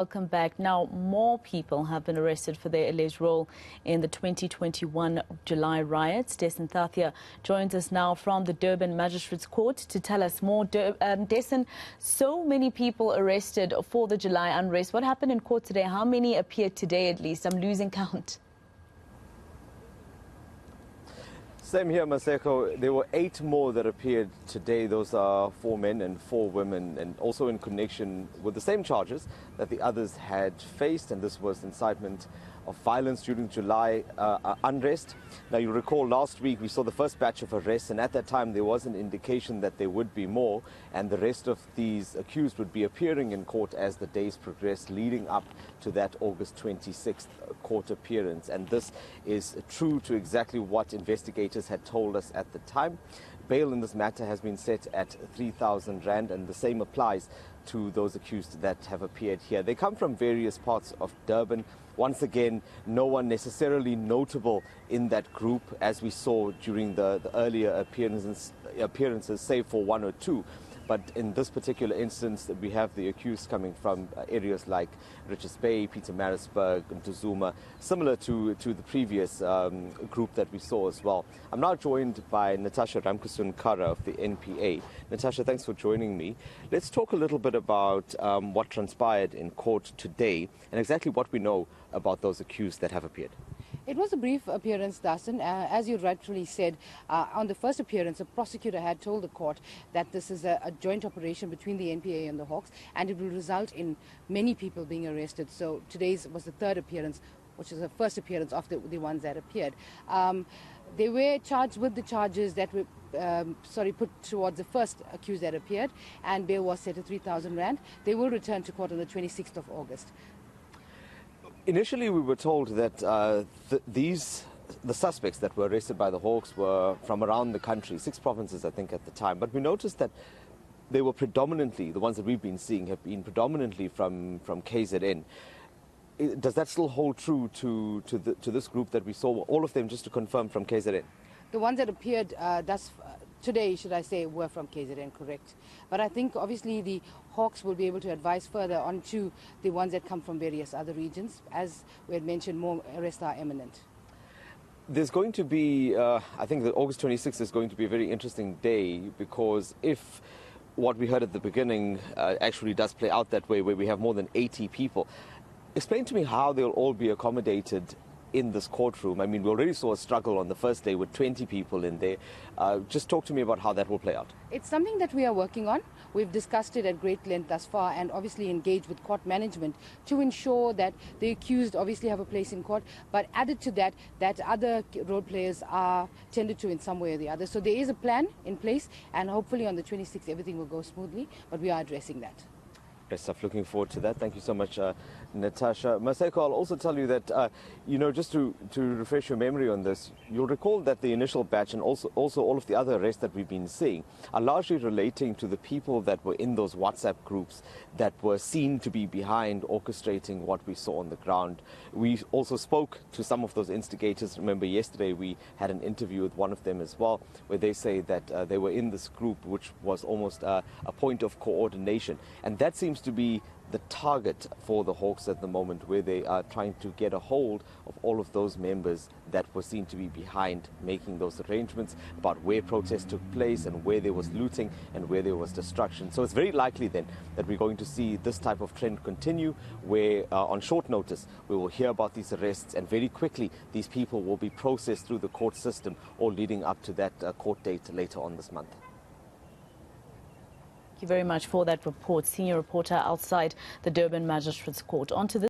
Welcome back. Now, more people have been arrested for their alleged role in the 2021 July riots. Dasen Thathiah joins us now from the Durban Magistrates Court to tell us more. Dasen, so many people arrested for the July unrest. What happened in court today? How many appeared today at least? I'm losing count. Same here, Maseko. There were 8 more that appeared today. Those are 4 men and 4 women, and also in connection with the same charges that the others had faced, and this was incitement of violence during July unrest. Now, you recall last week we saw the first batch of arrests, and at that time there was an indication that there would be more, and the rest of these accused would be appearing in court as the days progressed leading up to that August 26th court appearance. And this is true to exactly what investigators had told us at the time. Bail in this matter has been set at 3,000 rand, and the same applies to those accused that have appeared here. They come from various parts of Durban. Once again, no one necessarily notable in that group, as we saw during the earlier appearances, save for 1 or 2. But in this particular instance, we have the accused coming from areas like Richards Bay, Pietermaritzburg, and Ntuzuma, similar to the previous group that we saw as well. I'm now joined by Natasha Ramkusun-Kara of the NPA. Natasha, thanks for joining me. Let's talk a little bit about what transpired in court today and exactly what we know about those accused that have appeared. It was a brief appearance, Dasen. As you rightfully said, on the first appearance, a prosecutor had told the court that this is a joint operation between the NPA and the Hawks, and it will result in many people being arrested. So today's was the third appearance, which is the first appearance of the ones that appeared. They were charged with the charges that were put towards the first accused that appeared, and bail was set at 3,000 rand. They will return to court on the 26th of August. Initially, we were told that the suspects that were arrested by the Hawks were from around the country, 6 provinces, I think, at the time. But we noticed that they were predominantly, the ones that we've been seeing have been predominantly from KZN. Does that still hold true to this group that we saw? All of them, just to confirm, from KZN? The ones that appeared today, should I say, were from KZN, correct. But I think obviously the Hawks will be able to advise further on to the ones that come from various other regions. As we had mentioned, more arrests are imminent. There's going to be, I think that August 26th is going to be a very interesting day, because if what we heard at the beginning actually does play out that way, where we have more than 80 people, explain to me how they'll all be accommodated in this courtroom. I mean, we already saw a struggle on the first day with 20 people in there. Just talk to me about how that will play out. It's something that we are working on. We've discussed it at great length thus far, and obviously engaged with court management to ensure that the accused obviously have a place in court, but added to that, that other role players are tended to in some way or the other. So there is a plan in place, and hopefully on the 26th everything will go smoothly, but we are addressing that. Great stuff. Looking forward to that. Thank you so much, Natasha. Maseko, I'll also tell you that, just to refresh your memory on this, you'll recall that the initial batch and also all of the other arrests that we've been seeing are largely relating to the people that were in those WhatsApp groups that were seen to be behind orchestrating what we saw on the ground. We also spoke to some of those instigators. Remember, yesterday we had an interview with one of them as well, where they say that they were in this group, which was almost a point of coordination. And that seems to be the target for the Hawks at the moment, where they are trying to get a hold of all of those members that were seen to be behind making those arrangements about where protests took place and where there was looting and where there was destruction. So it's very likely then that we're going to see this type of trend continue, where on short notice we will hear about these arrests, and very quickly these people will be processed through the court system, all leading up to that court date later on this month. Thank you very much for that report. Senior reporter outside the Durban Magistrates Court. On to this.